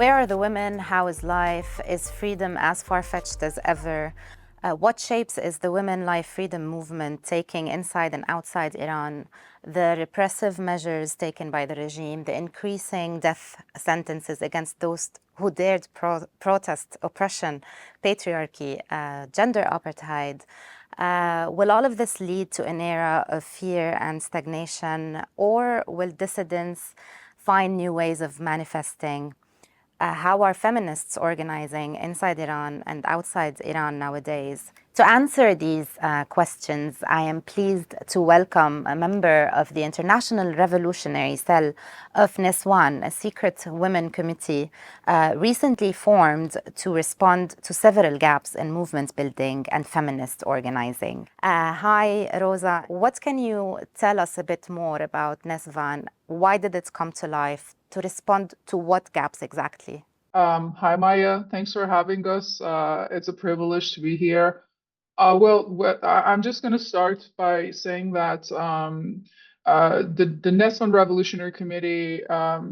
Where are the women? How is life? Is freedom as far-fetched as ever? What shapes is the women life freedom movement taking inside and outside Iran? The repressive measures taken by the regime, the increasing death sentences against those who dared protest oppression, patriarchy, gender apartheid. Will all of this lead to an era of fear and stagnation, or will dissidents find new ways of manifesting? How are feminists organizing inside Iran and outside Iran nowadays? To answer these questions, I am pleased to welcome a member of the International Revolutionary Cell of Nuswan, a secret women committee recently formed to respond to several gaps in movement building and feminist organizing. Hi, Rosa. What can you tell us a bit more about Nuswan? Why did it come to life? To respond to what gaps exactly? Hi, Maya. Thanks for having us. It's a privilege to be here. I'm just going to start by saying that the Nuswan Revolutionary Committee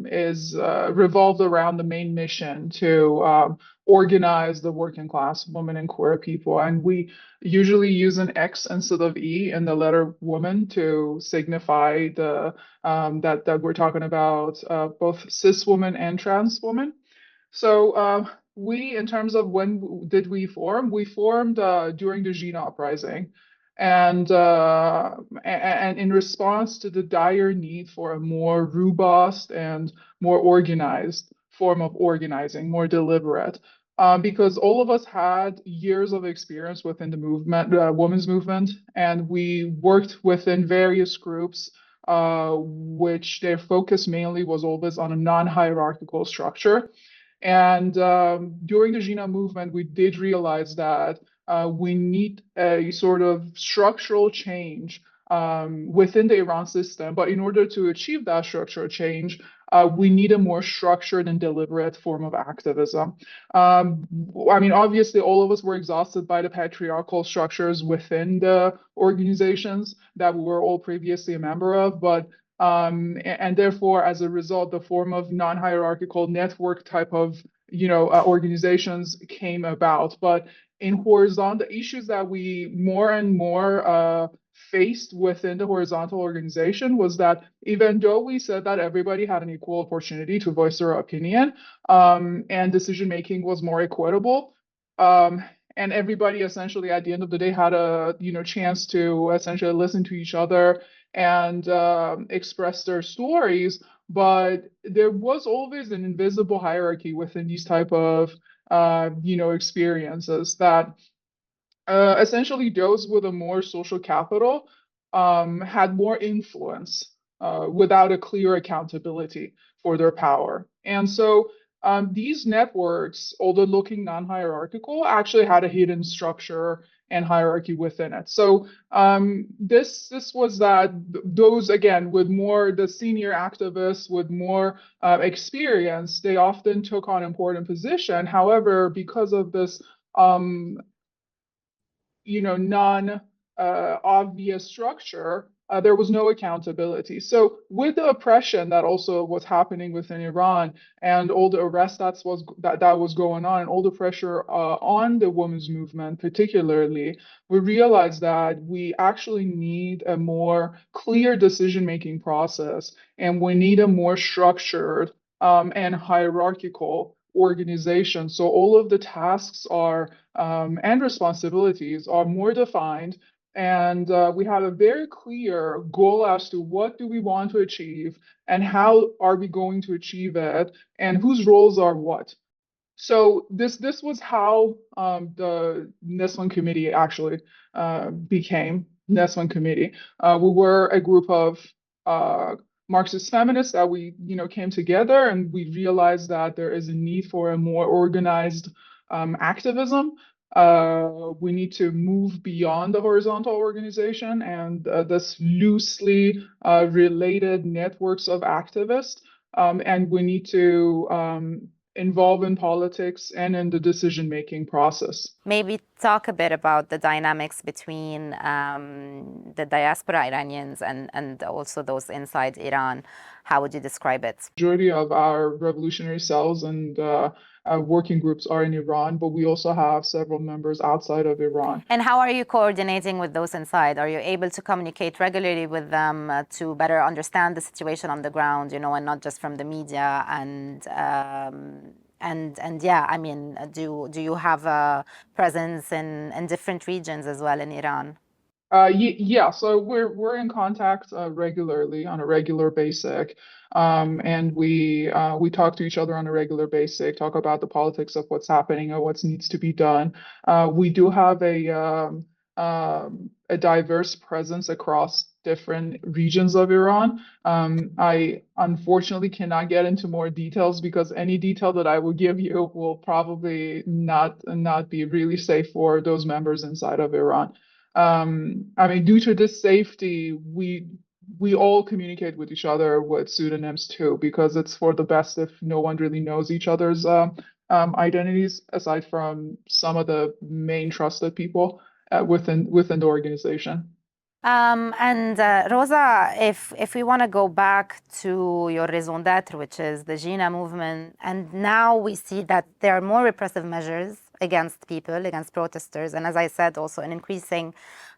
is revolved around the main mission to organize the working class, women and queer people, and we usually use an X instead of E in the letter woman to signify the that we're talking about both cis women and trans women. So we, in terms of when did we form, we formed during the Jina uprising, and in response to the dire need for a more robust and more organized form of organizing, more deliberate. Because all of us had years of experience within the movement, women's movement, and we worked within various groups, which their focus mainly was always on a non-hierarchical structure. And during the Jina movement, we did realize that we need a sort of structural change within the Iran system. But in order to achieve that structural change, we need a more structured and deliberate form of activism. I mean, obviously, all of us were exhausted by the patriarchal structures within the organizations that we were all previously a member of, but and therefore, as a result, the form of non-hierarchical network type of, organizations came about. But in horizontal issues that we more and more faced within the horizontal organization was that even though we said that everybody had an equal opportunity to voice their opinion, and decision making was more equitable, and everybody essentially at the end of the day had a chance to essentially listen to each other and express their stories, but there was always an invisible hierarchy within these type of experiences that essentially those with a more social capital had more influence without a clear accountability for their power. And so these networks, although looking non-hierarchical, actually had a hidden structure and hierarchy within it. So this was that those, again, with more the senior activists with more experience, they often took on important position. However, because of this non-obvious structure, there was no accountability. So with the oppression that also was happening within Iran and all the arrests that was going on and all the pressure on the women's movement particularly, we realized that we actually need a more clear decision-making process, and we need a more structured and hierarchical organization. So all of the tasks are and responsibilities are more defined, and we have a very clear goal as to what do we want to achieve and how are we going to achieve it and whose roles are what. So this was how the Nuswan Committee actually became Nuswan Committee. We were a group of Marxist feminists that we came together, and we realized that there is a need for a more organized activism. We need to move beyond the horizontal organization and this loosely related networks of activists, and we need to involved in politics and in the decision-making process. Maybe talk a bit about the dynamics between the diaspora Iranians and also those inside Iran. How would you describe it? Majority of our revolutionary cells and working groups are in Iran, but we also have several members outside of Iran. And how are you coordinating with those inside? Are you able to communicate regularly with them to better understand the situation on the ground, you know, and not just from the media? And yeah, I mean, do you have a presence in different regions as well in Iran? Yeah, so we're in contact regularly on a regular basis, and we talk to each other on a regular basis, talk about the politics of what's happening or what needs to be done. We do have a diverse presence across different regions of Iran. I unfortunately cannot get into more details because any detail that I will give you will probably not be really safe for those members inside of Iran. I mean, due to this safety, we all communicate with each other with pseudonyms too, because it's for the best if no one really knows each other's identities, aside from some of the main trusted people within the organization. Rosa, if we want to go back to your raison d'être, which is the Jina movement, and now we see that there are more repressive measures against people, against protesters, and as I said, also an increasing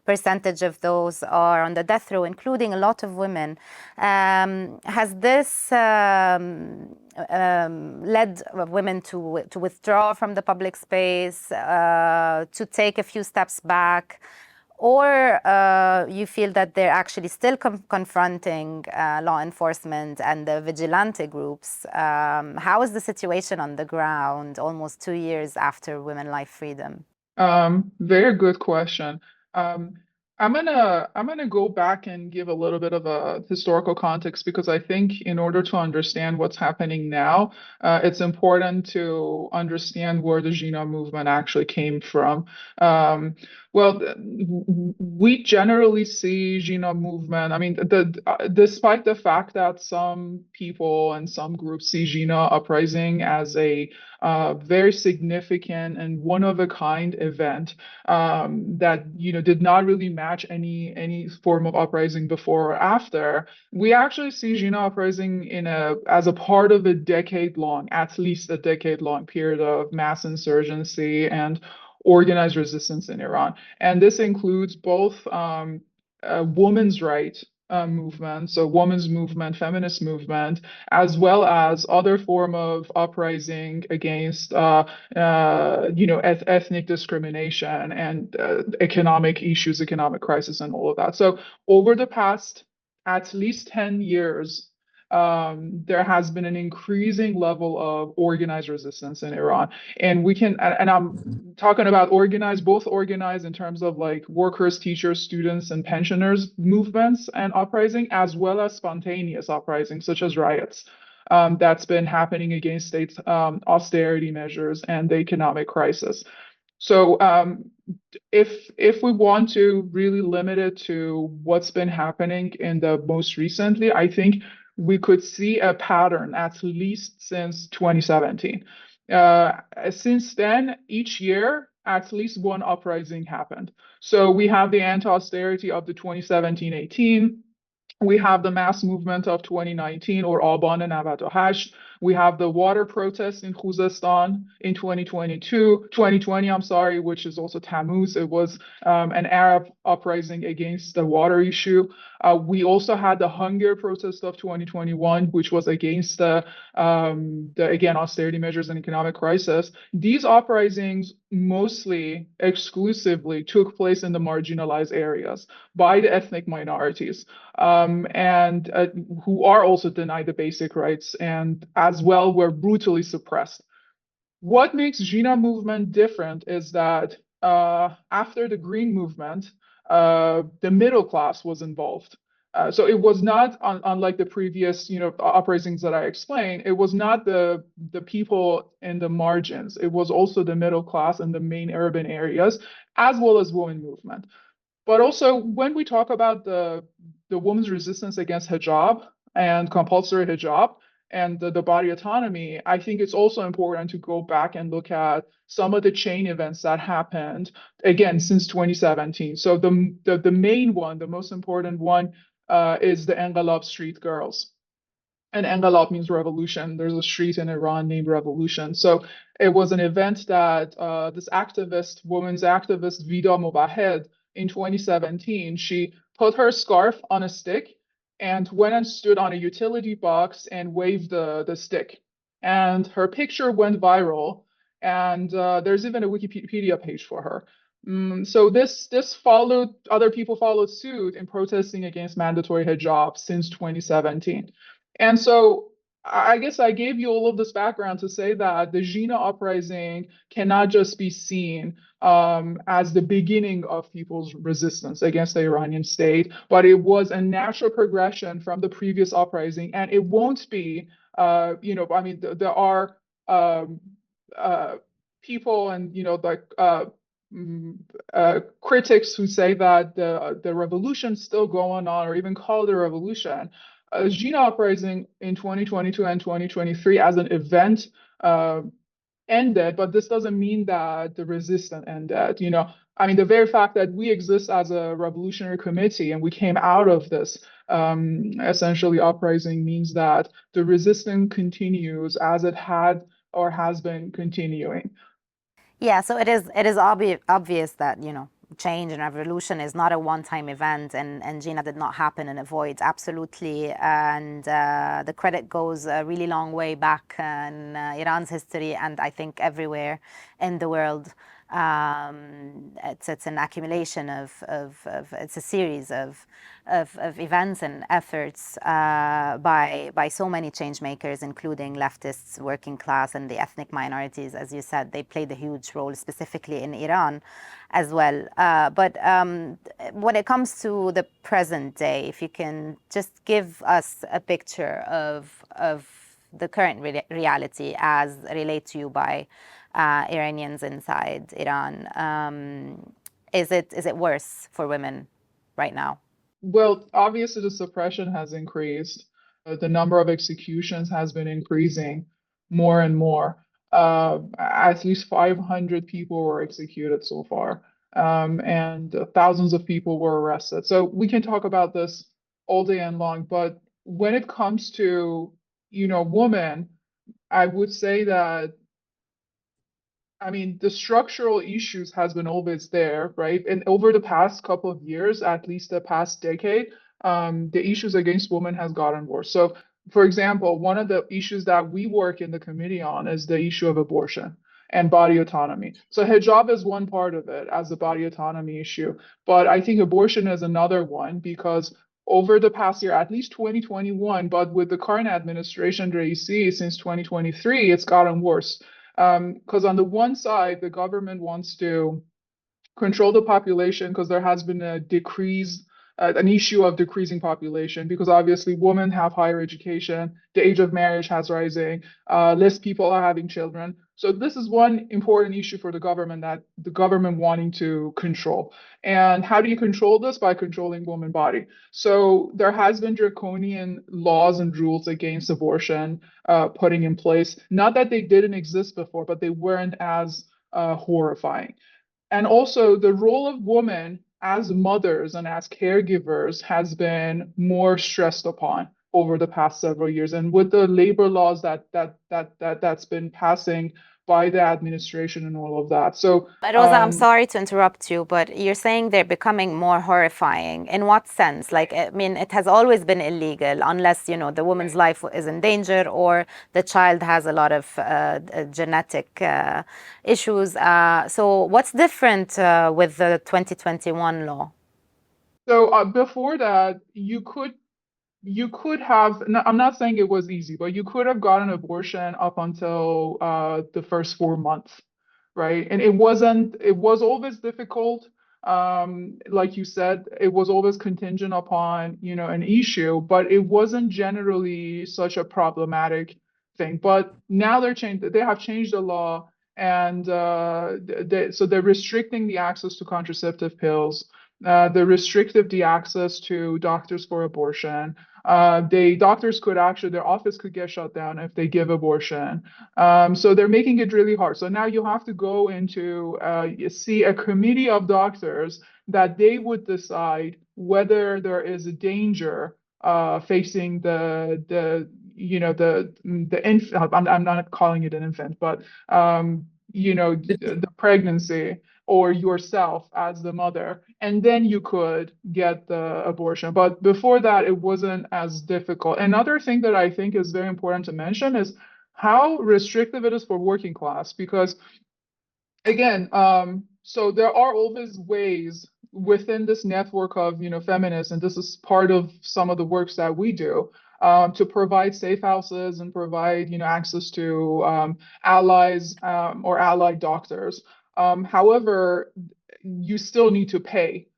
percentage of those are on the death row, including a lot of women. Has this led women to withdraw from the public space, to take a few steps back? Or you feel that they're actually still confronting law enforcement and the vigilante groups? How is the situation on the ground almost 2 years after Women Life Freedom? Very good question. I'm gonna go back and give a little bit of a historical context because I think in order to understand what's happening now, it's important to understand where the Jina movement actually came from. Well, we generally see Jina movement. I mean, despite the fact that some people and some groups see Jina uprising as a very significant and one-of-a-kind event that did not really match any form of uprising before or after. We actually see Jina uprising as a part of at least a decade-long period of mass insurgency and organized resistance in Iran. And this includes both women's rights movement, so women's movement, feminist movement, as well as other form of uprising against, ethnic discrimination and economic issues, economic crisis, and all of that. So over the past at least 10 years, there has been an increasing level of organized resistance in Iran. And I'm talking about both organized in terms of like workers, teachers, students, and pensioners movements and uprising, as well as spontaneous uprising, such as riots. That's been happening against state austerity measures and the economic crisis. So if we want to really limit it to what's been happening in the most recently, I think we could see a pattern at least since 2017. Since then, each year, at least one uprising happened. So we have the anti-austerity of the 2017-18. We have the mass movement of 2019 or Aban 98. We have the water protest in Khuzestan in 2020, I'm sorry, which is also Tammuz. It was an Arab uprising against the water issue. We also had the hunger protest of 2021, which was against the again, austerity measures and economic crisis. These uprisings mostly exclusively took place in the marginalized areas by the ethnic minorities, and who are also denied the basic rights and as well were brutally suppressed. What makes Jina movement different is that after the Green movement, the middle class was involved. So it was not unlike the previous, uprisings that I explained. It was not the people in the margins. It was also the middle class in the main urban areas, as well as women movement. But also, when we talk about the woman's resistance against hijab and compulsory hijab and the body autonomy, I think it's also important to go back and look at some of the chain events that happened, again, since 2017. So the main one, the most important one, is the Enqilab Street Girls. And enqilab means revolution. There's a street in Iran named Revolution. So it was an event that this activist, women's activist Vida Mobahed, in 2017, she put her scarf on a stick and went and stood on a utility box and waved the stick. And her picture went viral. And there's even a Wikipedia page for her. So this followed, other people followed suit in protesting against mandatory hijab since 2017. And so I guess I gave you all of this background to say that the Jina uprising cannot just be seen as the beginning of people's resistance against the Iranian state, but it was a natural progression from the previous uprising, and it won't be. I mean, there are um, people and like critics who say that the revolution's still going on, or even call it a revolution. Jina uprising in 2022 and 2023 as an event ended, but this doesn't mean that the resistance ended. I mean, the very fact that we exist as a revolutionary committee and we came out of this essentially uprising means that the resistance continues as it had or has been continuing. Yeah, so it is obvious that, change and revolution is not a one-time event, and Jina did not happen in a void, absolutely. And the credit goes a really long way back in Iran's history, and I think everywhere in the world. It's an accumulation of it's a series of events and efforts by so many change makers, including leftists, working class, and the ethnic minorities. As you said, they played a huge role, specifically in Iran as well. But when it comes to the present day, if you can just give us a picture of the current reality as relayed to you by Iranians inside Iran. Is it worse for women right now? Well, obviously the suppression has increased. The number of executions has been increasing more and more. At least 500 people were executed so far, and thousands of people were arrested. So we can talk about this all day and long, but when it comes to, women, I would say that, I mean, the structural issues has been always there, right? And over the past couple of years, at least the past decade, the issues against women has gotten worse. So, for example, one of the issues that we work in the committee on is the issue of abortion and body autonomy. So hijab is one part of it as a body autonomy issue, but I think abortion is another one because over the past year, at least 2021, but with the current administration that you see since 2023, it's gotten worse. Because on the one side, the government wants to control the population because there has been a decrease, an issue of decreasing population because obviously women have higher education, the age of marriage has rising, less people are having children. So this is one important issue for the government that the government wanting to control. And how do you control this? By controlling women's body. So there has been draconian laws and rules against abortion putting in place. Not that they didn't exist before, but they weren't as horrifying. And also, the role of women as mothers and as caregivers has been more stressed upon over the past several years. And with the labor laws that's been passing by the administration and all of that. So, But Rosa, I'm sorry to interrupt you, but you're saying they're becoming more horrifying. In what sense? Like, I mean, it has always been illegal unless, the woman's life is in danger or the child has a lot of genetic issues. So what's different with the 2021 law? so before that, you could have, I'm not saying it was easy, but you could have gotten an abortion up until the first 4 months, right? And it was always difficult. Like you said, it was always contingent upon, an issue, but it wasn't generally such a problematic thing. But now they have changed the law, and so they're restricting the access to contraceptive pills. They're restrictive the access to doctors for abortion. Doctors could actually, their office could get shut down if they give abortion. So they're making it really hard. So now you have to go into see a committee of doctors that they would decide whether there is a danger facing the infant, I'm not calling it an infant, but the pregnancy or yourself as the mother, and then you could get the abortion. But before that, it wasn't as difficult. Another thing that I think is very important to mention is how restrictive it is for working class, because again, so there are always ways within this network of, feminists, and this is part of some of the works that we do, to provide safe houses and provide, access to allies or allied doctors. However, you still need to pay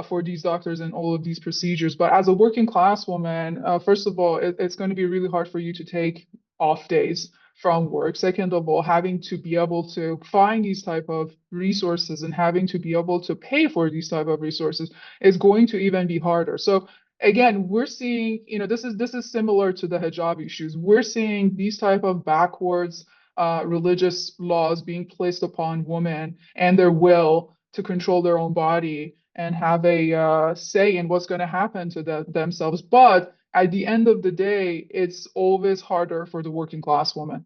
for these doctors and all of these procedures. But as a working class woman, first of all, it's going to be really hard for you to take off days from work. Second of all, having to be able to find these type of resources and having to be able to pay for these type of resources is going to even be harder. So again, we're seeing, this is similar to the hijab issues. We're seeing these type of backwards religious laws being placed upon women and their will to control their own body and have a say in what's going to happen to themselves. But at the end of the day, it's always harder for the working class woman.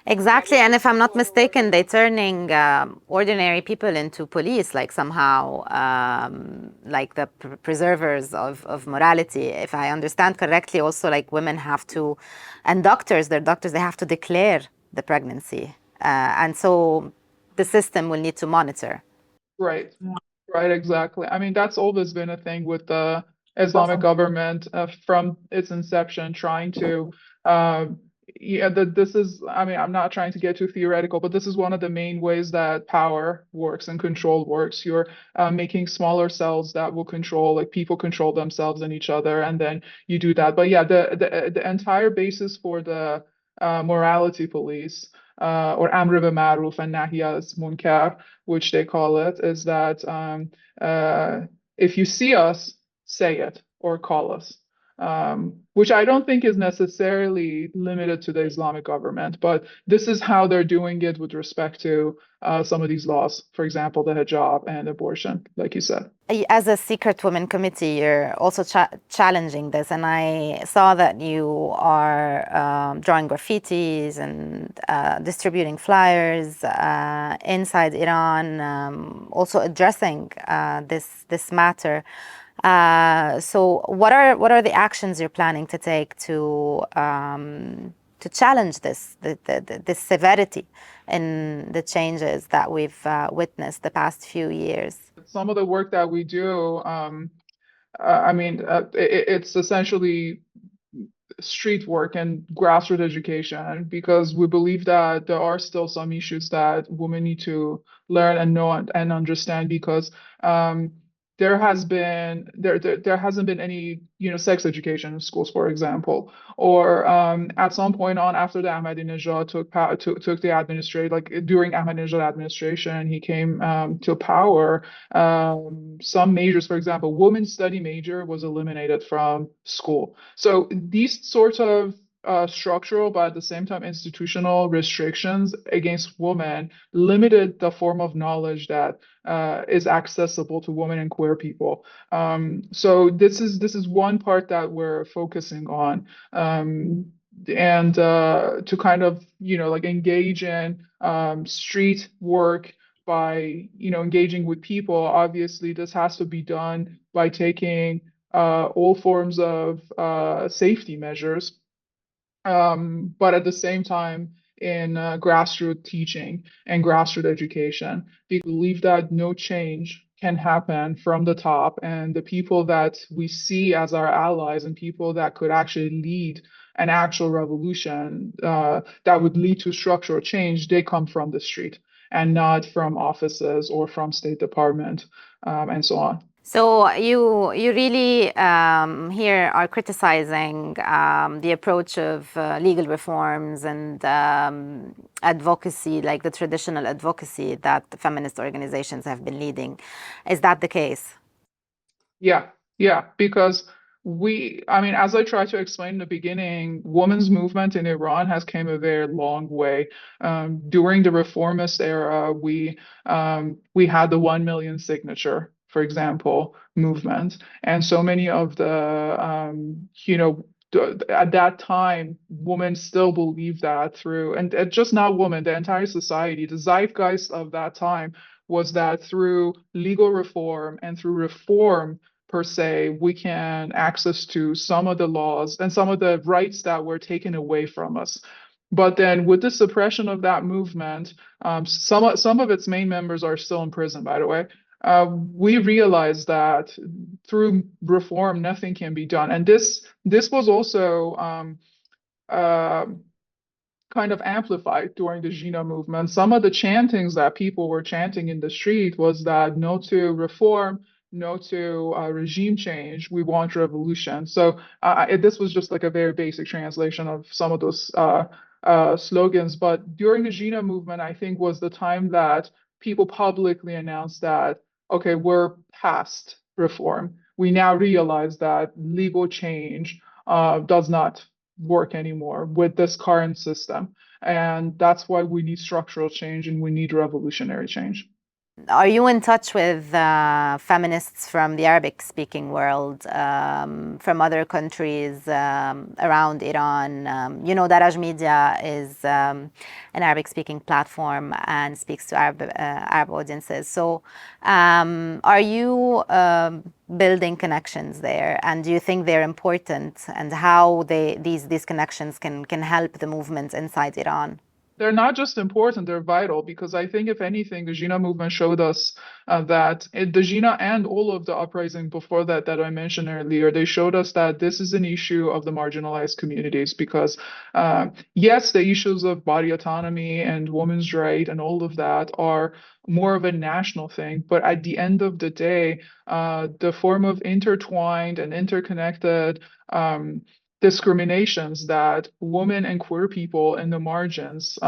Exactly, and if I'm not mistaken, they're turning ordinary people into police, like somehow, like the preservers of morality. If I understand correctly, also like women have to, and doctors, they have to declare the pregnancy, and so the system will need to monitor. Right, right, exactly. I mean, that's always been a thing with the Islamic government from its inception, trying to this is, I mean, I'm not trying to get too theoretical, but this is one of the main ways that power works and control works. You're making smaller cells that will control, like people control themselves and each other, and then you do that. But yeah, the entire basis for the morality police or Amr bil Ma'ruf and Nahy as Munkar, which they call it, is that if you see us, say it or call us. Which I don't think is necessarily limited to the Islamic government, but this is how they're doing it with respect to some of these laws, for example, the hijab and abortion, like you said. As a secret women committee, you're also challenging this, and I saw that you are drawing graffitis and distributing flyers inside Iran, also addressing this matter. So what are the actions you're planning to take to challenge this severity in the changes that we've witnessed the past few years? Some of the work that we do, I mean, it's essentially street work and grassroots education, because we believe that there are still some issues that women need to learn and know and understand, because there hasn't been any sex education in schools, for example, or at some point on after the Ahmadinejad took the administration, like during Ahmadinejad administration, he came to power. Some majors, for example, women's study major was eliminated from school. So these sorts of structural, but at the same time institutional restrictions against women limited the form of knowledge that is accessible to women and queer people. So this is one part that we're focusing on, and to kind of like engage in street work by engaging with people. Obviously, this has to be done by taking all forms of safety measures, but at the same time in grassroots teaching and grassroots education. We believe that no change can happen from the top, and the people that we see as our allies and people that could actually lead an actual revolution that would lead to structural change, they come from the street and not from offices or from State Department and so on. So you really here are criticizing the approach of legal reforms and advocacy, like the traditional advocacy that feminist organizations have been leading. Is that the case? Yeah, because I mean, as I tried to explain in the beginning, women's movement in Iran has came a very long way. During the reformist era, we had the 1 million signature, for example, movement, and so many of the at that time, women still believed that through, and just not women, the entire society, the zeitgeist of that time was that through legal reform and through reform per se, we can access to some of the laws and some of the rights that were taken away from us. But then with the suppression of that movement, some of its main members are still in prison, by the way. We realized that through reform, nothing can be done. And this was also kind of amplified during the Jina movement. Some of the chantings that people were chanting in the street was that no to reform, no to regime change, we want revolution. So this was just like a very basic translation of some of those slogans. But during the Jina movement, I think was the time that people publicly announced that, okay, we're past reform. We now realize that legal change does not work anymore with this current system. And that's why we need structural change and we need revolutionary change. Are you in touch with feminists from the Arabic-speaking world, from other countries around Iran? You know, Daraj Media is an Arabic-speaking platform and speaks to Arab audiences. So are you building connections there? And do you think they're important? And how these connections can help the movement inside Iran? They're not just important, they're vital, because I think, if anything, the Jina movement showed us that the Jina and all of the uprising before that I mentioned earlier, they showed us that this is an issue of the marginalized communities. Because yes, the issues of body autonomy and women's right and all of that are more of a national thing, but at the end of the day, the form of intertwined and interconnected discriminations that women and queer people in the margins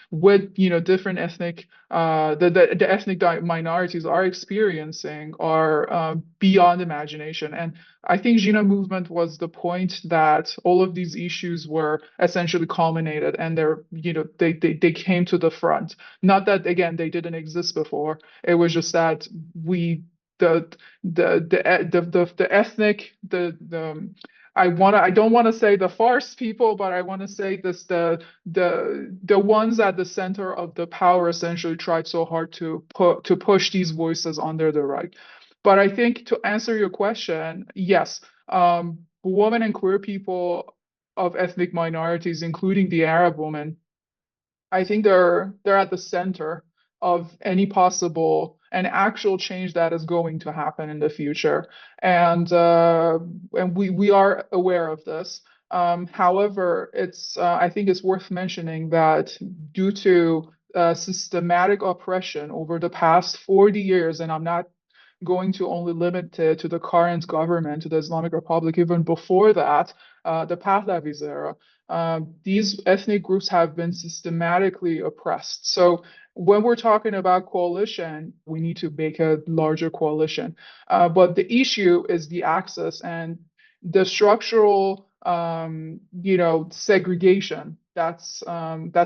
with different ethnic the ethnic minorities are experiencing are beyond imagination. And I think Jina movement was the point that all of these issues were essentially culminated, and they came to the front. Not that, again, they didn't exist before. It was just that the ethnic I don't want to say the farce people, but I want to say this: the ones at the center of the power essentially tried so hard to push these voices under the rug. But I think, to answer your question, yes, women and queer people of ethnic minorities, including the Arab women, I think they're at the center of any possible and actual change that is going to happen in the future, and we are aware of this. However, I think it's worth mentioning that due to systematic oppression over the past 40 years, and I'm not going to only limit it to the current government, to the Islamic Republic, even before that, the Pahlavis era, these ethnic groups have been systematically oppressed. So when we're talking about coalition, we need to make a larger coalition. But the issue is the access and the structural, segregation that's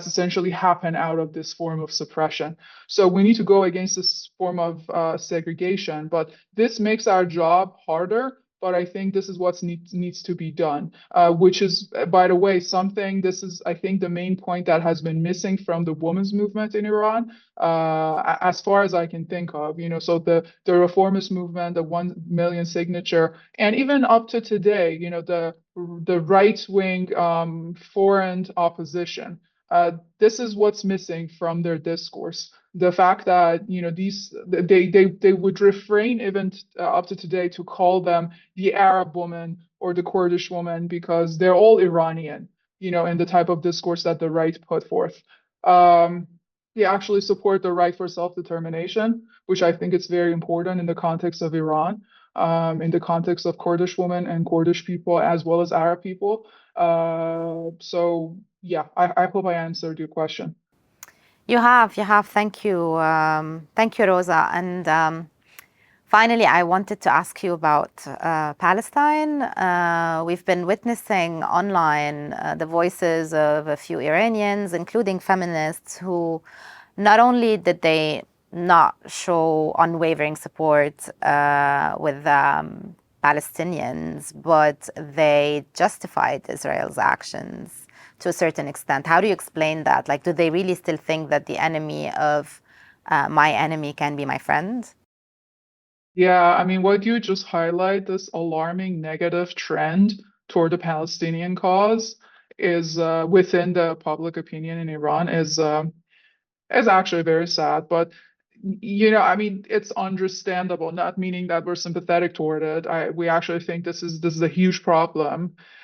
essentially happened out of this form of suppression. So we need to go against this form of segregation, but this makes our job harder. But I think this is what needs to be done, which is, by the way, this is, I think, the main point that has been missing from the women's movement in Iran, as far as I can think of. So the reformist movement, the 1 million signature, and even up to today, the right-wing foreign opposition. This is what's missing from their discourse. The fact that they would refrain even up to today to call them the Arab woman or the Kurdish woman, because they're all Iranian, in the type of discourse that the right put forth. They actually support the right for self-determination, which I think is very important in the context of Iran, in the context of Kurdish women and Kurdish people, as well as Arab people. So yeah, I hope I answered your question. You have. Thank you. Thank you, Rosa. And finally, I wanted to ask you about Palestine. We've been witnessing online the voices of a few Iranians, including feminists, who not only did they not show unwavering support with Palestinians, but they justified Israel's actions to a certain extent. How do you explain that? Like, do they really still think that the enemy of my enemy can be my friend? Yeah, I mean, what you just highlight, this alarming negative trend toward the Palestinian cause is within the public opinion in Iran is actually very sad. But I mean, it's understandable, not meaning that we're sympathetic toward it. We actually think this is a huge problem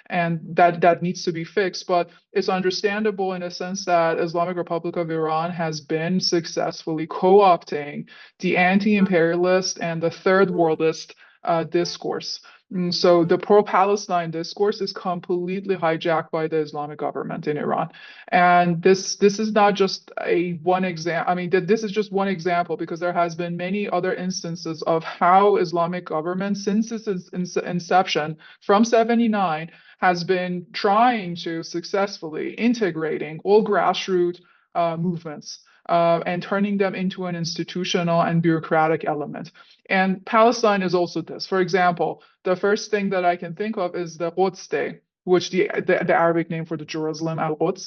and that needs to be fixed. But it's understandable in a sense that Islamic Republic of Iran has been successfully co-opting the anti-imperialist and the third worldist discourse. So the pro-Palestine discourse is completely hijacked by the Islamic government in Iran. And this is not just a one example. I mean, this is just one example because there has been many other instances of how Islamic government, since its inception from 79, has been trying to successfully integrating all grassroots movements and turning them into an institutional and bureaucratic element. And Palestine is also this. For example, the first thing that I can think of is the Quds Day, which the Arabic name for the Jerusalem, Al-Quds.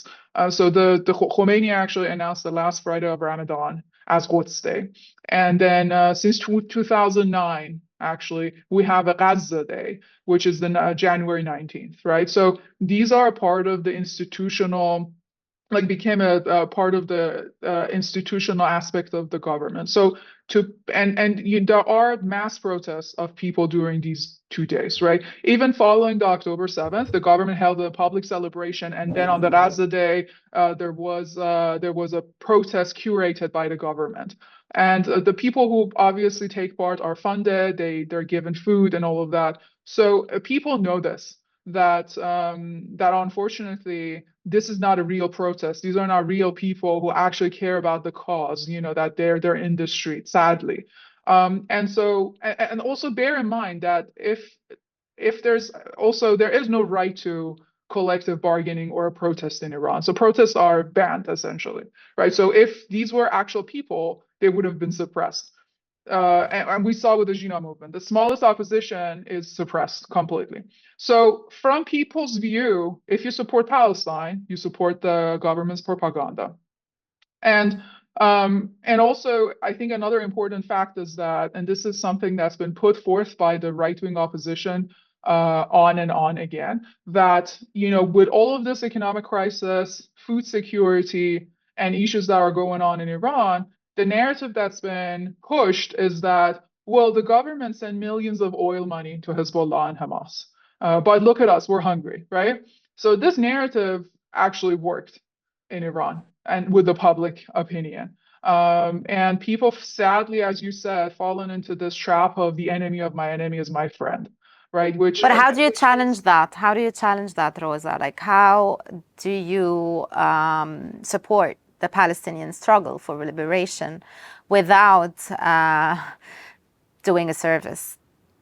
So the Khomeini actually announced the last Friday of Ramadan as Quds Day. And then since 2009, actually, we have a Gaza Day, which is the January 19th, right? So these are part of the institutional, like became a part of the institutional aspect of the government. So there are mass protests of people during these 2 days, right? Even following the October 7th, the government held a public celebration, and then on the Gaza Day, there was a protest curated by the government. And the people who obviously take part are funded, they're given food and all of that. So people know this, that unfortunately this is not a real protest. These are not real people who actually care about the cause, that they're in the street, sadly. And also bear in mind that if there is no right to collective bargaining or a protest in Iran. So protests are banned essentially, right? So if these were actual people, they would have been suppressed. And we saw with the Jina movement, the smallest opposition is suppressed completely. So from people's view, if you support Palestine, you support the government's propaganda. And also, I think another important fact is that, and this is something that's been put forth by the right-wing opposition on and on again, that with all of this economic crisis, food security, and issues that are going on in Iran, the narrative that's been pushed is that, well, the government sent millions of oil money to Hezbollah and Hamas, but look at us, we're hungry, right? So this narrative actually worked in Iran and with the public opinion. And people, sadly, as you said, fallen into this trap of the enemy of my enemy is my friend, right? But how do you challenge that? How do you challenge that, Rosa? Like, how do you support the Palestinian struggle for liberation without doing a service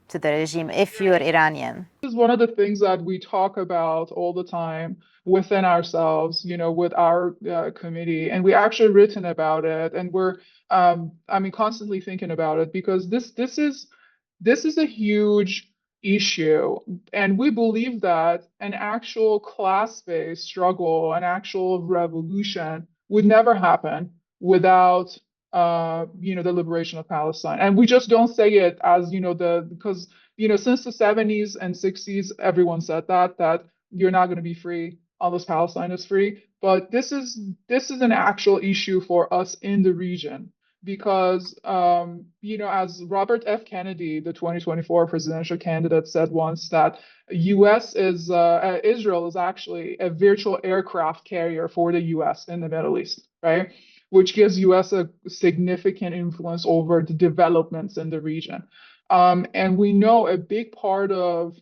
to the regime if you're Iranian? This is one of the things that we talk about all the time within ourselves, with our committee, and we actually written about it, and we're, constantly thinking about it because this is a huge issue, and we believe that an actual class-based struggle, an actual revolution, would never happen without the liberation of Palestine. And we just don't say it as because since the 70s and 60s, everyone said that you're not going to be free unless Palestine is free. But this is an actual issue for us in the region because, as Robert F. Kennedy, the 2024 presidential candidate, said once, that Israel is actually a virtual aircraft carrier for the U.S. in the Middle East, right? Which gives U.S. a significant influence over the developments in the region. And we know a big part of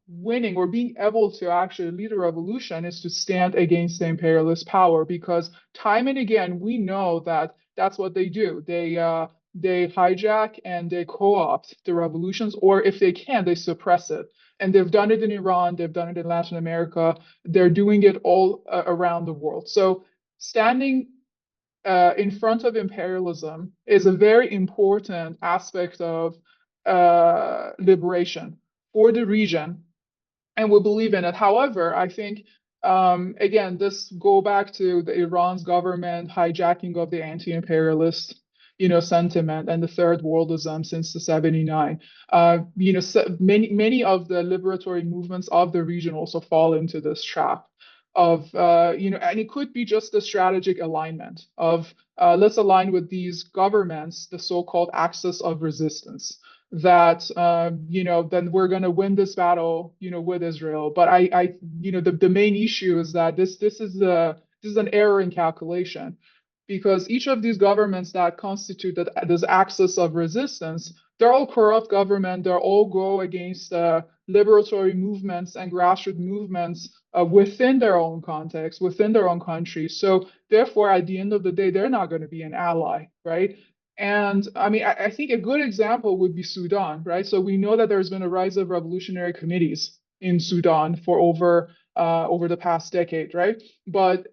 winning or being able to actually lead a revolution is to stand against the imperialist power, because time and again we know that that's what they do. They hijack and they co-opt the revolutions, or if they can, they suppress it. And they've done it in Iran, they've done it in Latin America, they're doing it all around the world. So standing in front of imperialism is a very important aspect of liberation for the region, and we believe in it. However, I think, again, this go back to the Iran's government hijacking of the anti-imperialist, sentiment and the third worldism since the 79. So many of the liberatory movements of the region also fall into this trap of, and it could be just the strategic alignment of, let's align with these governments, the so-called axis of resistance, that then we're going to win this battle with Israel. But the main issue is that this is an error in calculation, because each of these governments that constitute this axis of resistance, they're all corrupt government. They all go against liberatory movements and grassroots movements within their own context, within their own country. So therefore, at the end of the day, they're not going to be an ally, right? And I mean, I think a good example would be Sudan, right? So we know that there's been a rise of revolutionary committees in Sudan for over the past decade, right? But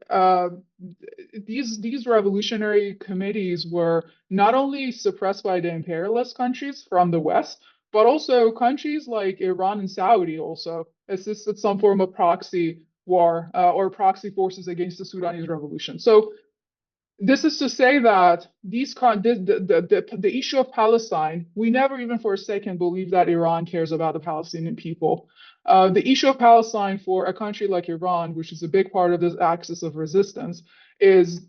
these revolutionary committees were not only suppressed by the imperialist countries from the West, but also countries like Iran and Saudi also assisted some form of proxy war or proxy forces against the Sudanese revolution. So this is to say that the issue of Palestine, we never even for a second believe that Iran cares about the Palestinian people. The issue of Palestine for a country like Iran, which is a big part of this axis of resistance, is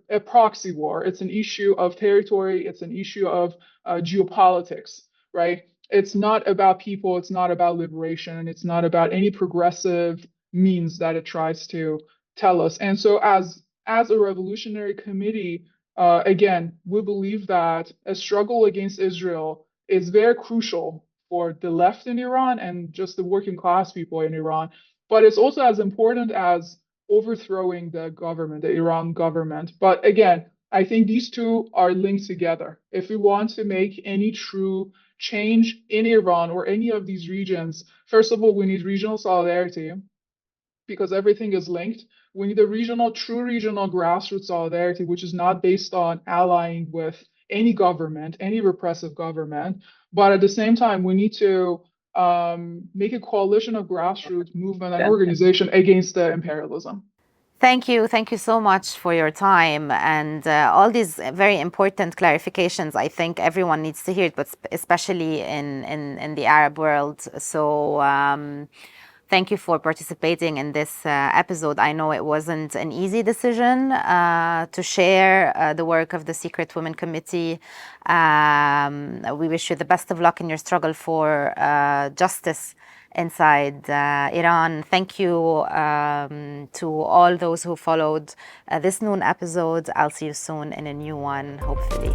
a proxy war. It's an issue of territory. It's an issue of geopolitics, right? It's not about people. It's not about liberation. It's not about any progressive means that it tries to tell us. And so as a revolutionary committee, again, we believe that a struggle against Israel is very crucial for the left in Iran and just the working class people in Iran. But it's also as important as overthrowing the government, the Iran government. But again, I think these two are linked together. If we want to make any true change in Iran or any of these regions, first of all, we need regional solidarity, because everything is linked. We need a true regional grassroots solidarity, which is not based on allying with any government, any repressive government. But at the same time, we need to make a coalition of grassroots movement and organization against the imperialism. Thank you. Thank you so much for your time and all these very important clarifications. I think everyone needs to hear it, but especially in the Arab world. So thank you for participating in this episode. I know it wasn't an easy decision to share the work of the Secret Women Committee. We wish you the best of luck in your struggle for justice inside Iran. Thank you to all those who followed this noon episode. I'll see you soon in a new one, hopefully.